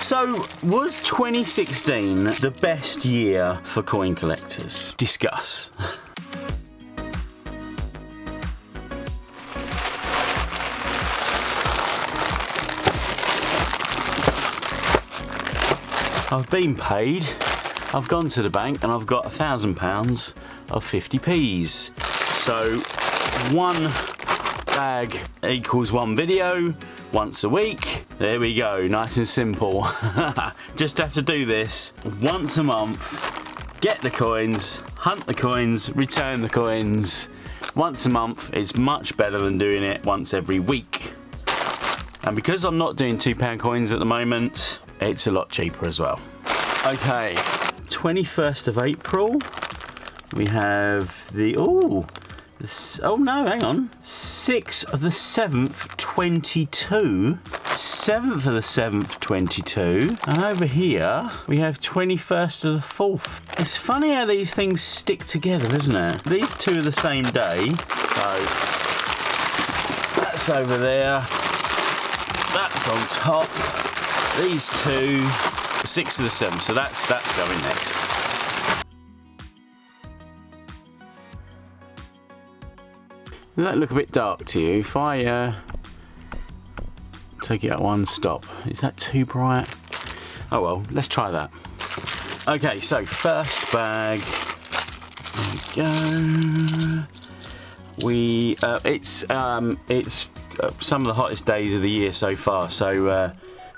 So, was 2016 the best year for coin collectors? Discuss. I've been paid, I've gone to the bank and I've got £1,000 of 50p's. So one bag equals one video, once a week. There we go, nice and simple. Just have to do this once a month, get the coins, hunt the coins, return the coins. Once a month is much better than doing it once every week. And because I'm not doing £2 coins at the moment, it's a lot cheaper as well. Okay, 21st of April, we have the, oh no, hang on, 6th of the 7th, 22, 7th of the 7th, 22, and over here, we have 21st of the 4th. It's funny how these things stick together, isn't it? These two are the same day, so that's over there, that's on top, these two, 6th of the 7th, so that's going next. Does that look a bit dark to you? If I take it at one stop, is that too bright? Oh well, let's try that. Okay, so first bag. There we go. It's some of the hottest days of the year so far. So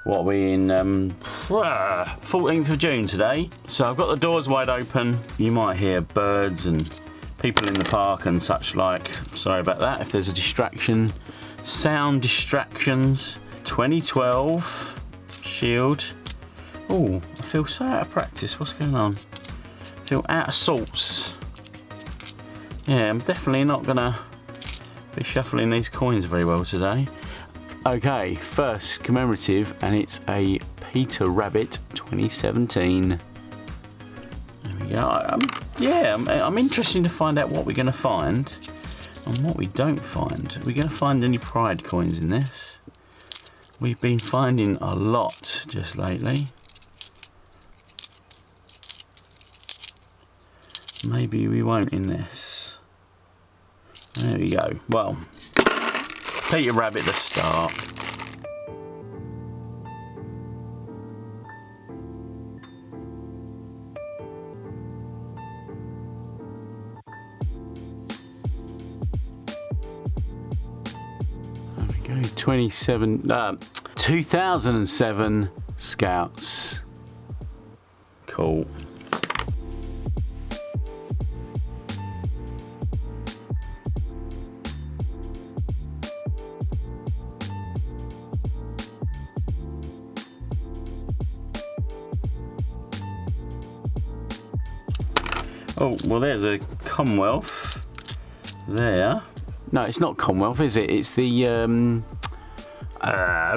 what are we in? 14th of June today. So I've got the doors wide open. You might hear birds and people in the park and such like. Sorry about that if there's a distraction. Sound distractions. 2012 Shield. Oh, I feel so out of practice. What's going on? I feel out of sorts. Yeah, I'm definitely not gonna be shuffling these coins very well today. Okay, first commemorative, and it's a Peter Rabbit 2017. There we go. I'm interested to find out what we're going to find and what we don't find. Are we going to find any Pride coins in this? We've been finding a lot just lately. Maybe we won't in this. There we go. Well, Peter Rabbit to start. There we go. 2007 Scouts. Cool. Oh, well, there's a Commonwealth there. No, it's not Commonwealth, is it? It's the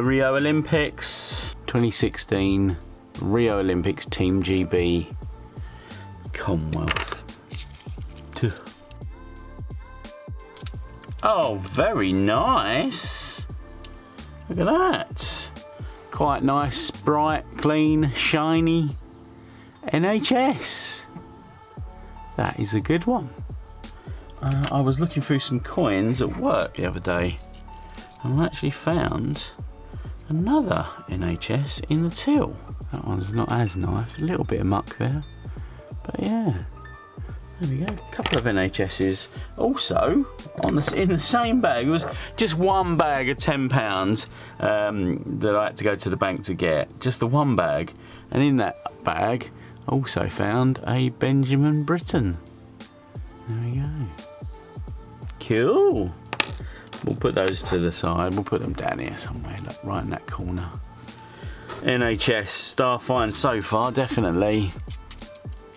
Rio Olympics 2016 Rio Olympics Team GB Commonwealth. Oh, very nice. Look at that. Quite nice, bright, clean, shiny NHS. That is a good one. I was looking through some coins at work the other day and I actually found another NHS in the till. That one's not as nice, a little bit of muck there, but yeah, there we go. A couple of NHSs also in the same bag. It was just one bag of £10 that I had to go to the bank to get, just the one bag, and in that bag also found a Benjamin Britten. There we go. Cool. We'll put those to the side. We'll put them down here somewhere, look, right in that corner. NHS star find so far, definitely.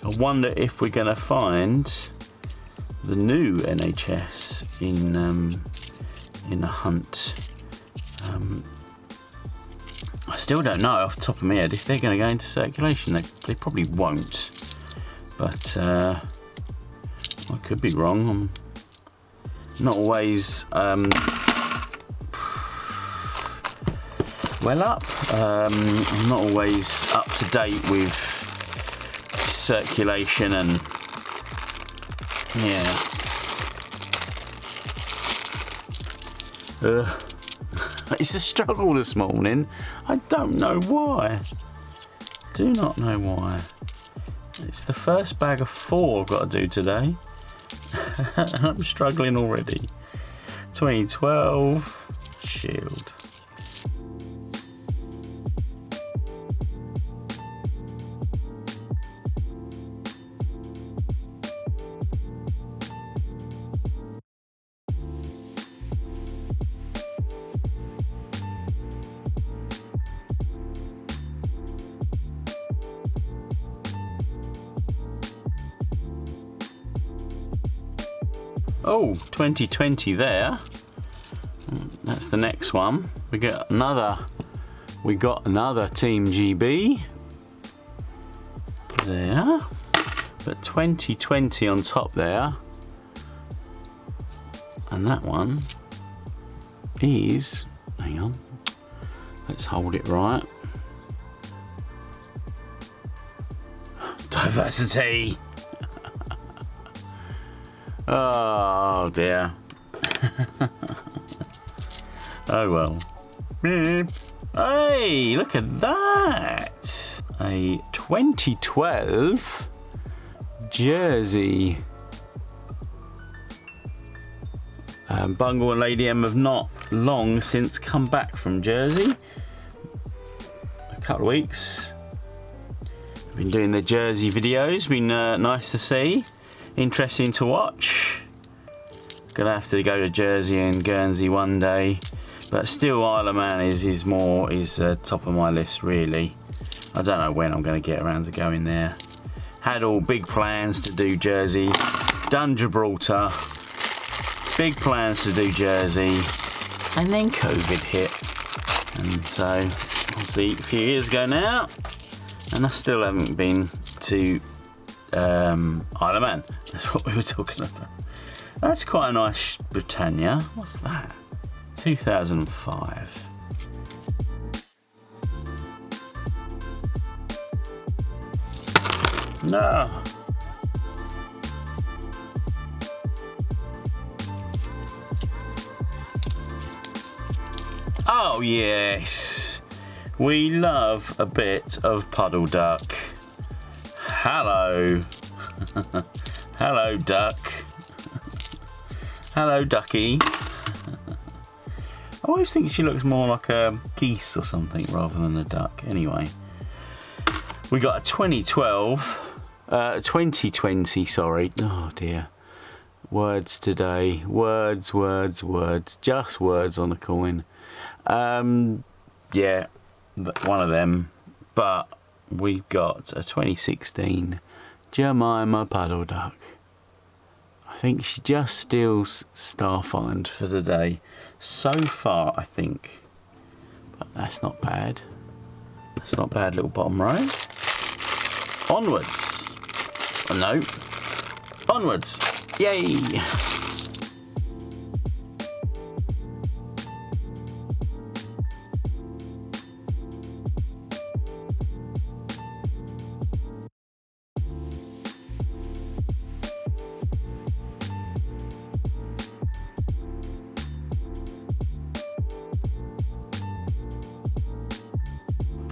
I wonder if we're going to find the new NHS in a hunt. I still don't know off the top of my head if they're going to go into circulation. They probably won't, but I could be wrong. I'm not always swell up. I'm not always up to date with circulation and yeah. It's a struggle this morning. I don't know why. Do not know why. It's the first bag of 4 I've got to do today. I'm struggling already. 2012 Shield. Oh, 2020 there. That's the next one. We got another Team GB there, but 2020 on top there, and that one is, hang on, let's hold it right. Diversity. Oh dear. Oh well. Hey, look at that! A 2012 jersey. Bungle and Lady M have not long since come back from Jersey. A couple of weeks. Been doing the Jersey videos. Been nice to see. Interesting to watch. Gonna have to go to Jersey and Guernsey one day, but still Isle of Man is top of my list really. I don't know when I'm gonna get around to going there. Had all big plans to do Jersey, done Gibraltar, big plans to do Jersey, and then COVID hit. And so obviously a few years ago now, and I still haven't been to Isle of Man. That's what we were talking about. That's quite a nice Britannia. What's that? 2005. No. Oh yes. We love a bit of puddle duck. Hello. Hello, duck. Hello, ducky. I always think she looks more like a geese or something rather than a duck. Anyway, we got a 2020, sorry. Oh dear. Words today. Words. Just words on the coin. Yeah, one of them. But we've got a 2016 Jemima puddle duck. I think she just steals Starfind for the day. So far, I think. But that's not bad. That's not bad, little bottom row. Onwards. Oh, no. Onwards. Yay.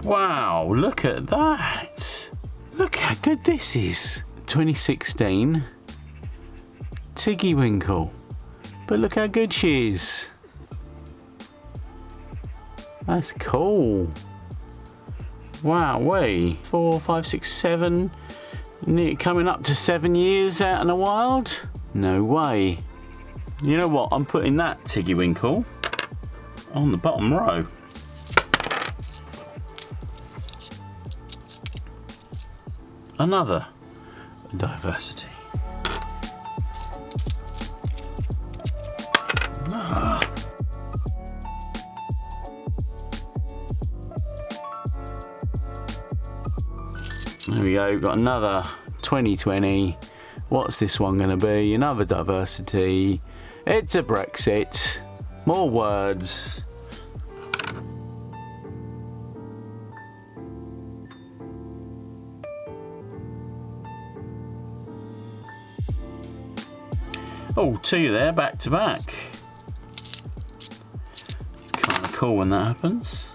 Wow, look at that. Look how good this is. 2016 Tiggy Winkle. But look how good she is. That's cool. Wow, wait. 4, 5, 6, 7. Coming up to 7 years out in the wild? No way. You know what? I'm putting that Tiggy Winkle on the bottom row. Another diversity. There we go, got another 2020. What's this one going to be? Another diversity. It's a Brexit. More words. Oh, two there, back to back. It's kind of cool when that happens.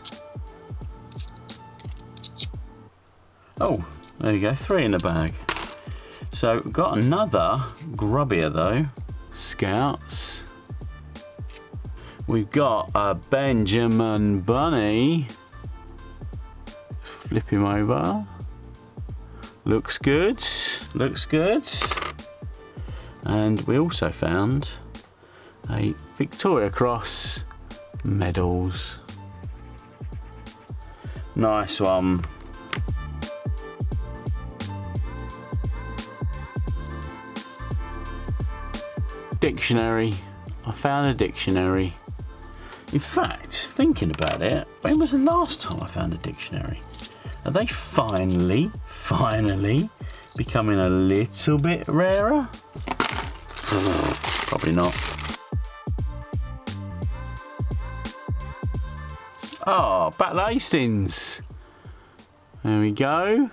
Oh, there you go, three in the bag. So, got another grubbier though. Scouts. We've got a Benjamin Bunny. Flip him over. Looks good, looks good. And we also found a Victoria Cross medals. Nice one. Dictionary. I found a dictionary. In fact, thinking about it, when was the last time I found a dictionary? Are they finally becoming a little bit rarer? Probably not. Oh, Battle of Hastings. There we go.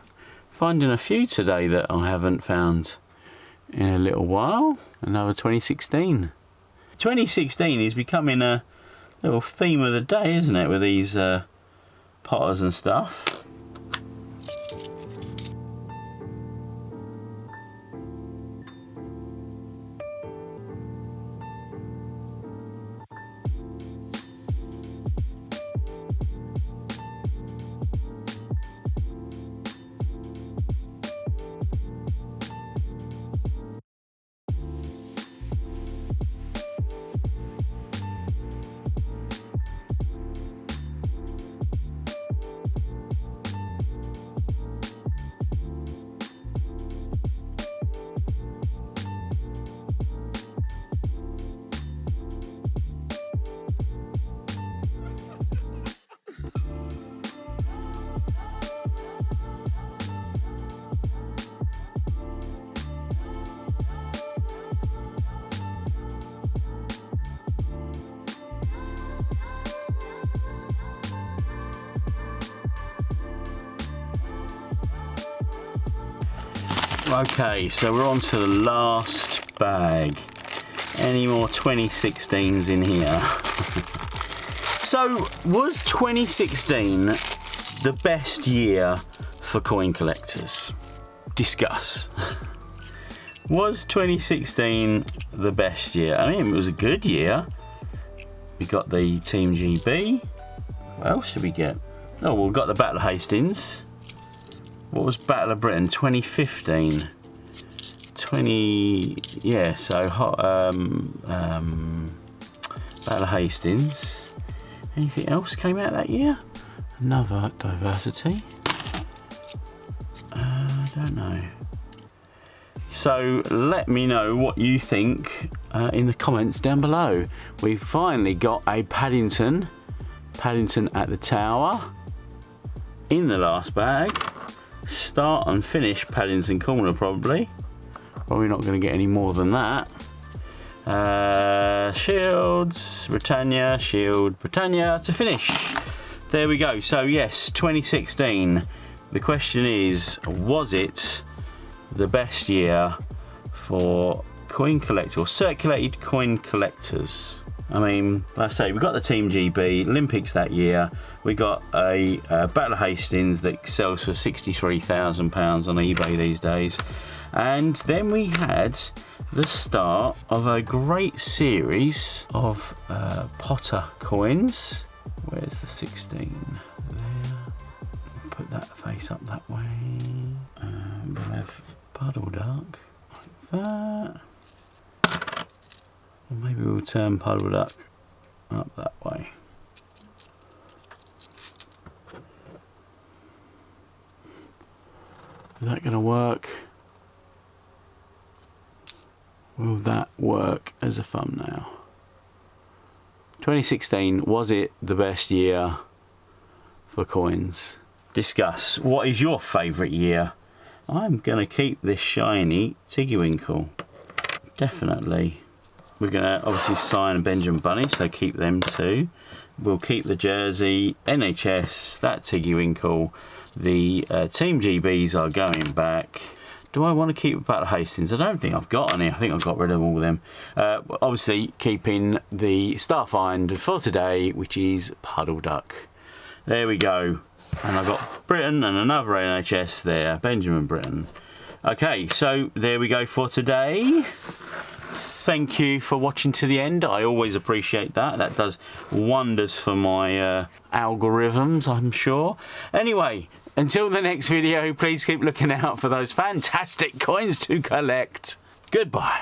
Finding a few today that I haven't found in a little while. Another 2016. 2016 is becoming a little theme of the day, isn't it, with these potters and stuff. Okay, so we're on to the last bag. Any more 2016s in here? So, was 2016 the best year for coin collectors? Discuss. Was 2016 the best year? I mean, it was a good year. We got the Team GB. What else did we get? Oh, well, we got the Battle of Hastings. What was Battle of Britain? 2015. Yeah, so Battle of Hastings. Anything else came out that year? Another diversity. I don't know. So let me know what you think in the comments down below. We've finally got a Paddington at the Tower in the last bag. Start and finish Paddington Corner probably not going to get any more than that. Shields, Britannia, Shield, Britannia to finish. There we go. So yes, 2016. The question is, was it the best year for coin collectors or circulated coin collectors? I mean, let's say we got the Team GB Olympics that year. We got a Battle of Hastings that sells for £63,000 on eBay these days, and then we had the start of a great series of Potter coins. Where's the 16? There. Put that face up that way. We'll have Puddle Duck like that. Or maybe we'll turn Puddle Duck up that way. Is that going to work? Will that work as a thumbnail? 2016, was it the best year for coins? Discuss. What is your favourite year? I'm going to keep this shiny Tiggywinkle. Definitely. We're going to obviously sign Benjamin Bunny, so keep them too. We'll keep the jersey, NHS, that Tiggywinkle. The Team GBs are going back. Do I want to keep Puddle Hastings? I don't think I've got any. I think I've got rid of all of them. Obviously, keeping the star find for today, which is Puddle Duck. There we go. And I've got Britain and another NHS there, Benjamin Britten. Okay, so there we go for today. Thank you for watching to the end. I always appreciate that. That does wonders for my algorithms, I'm sure. Anyway, until the next video, please keep looking out for those fantastic coins to collect. Goodbye.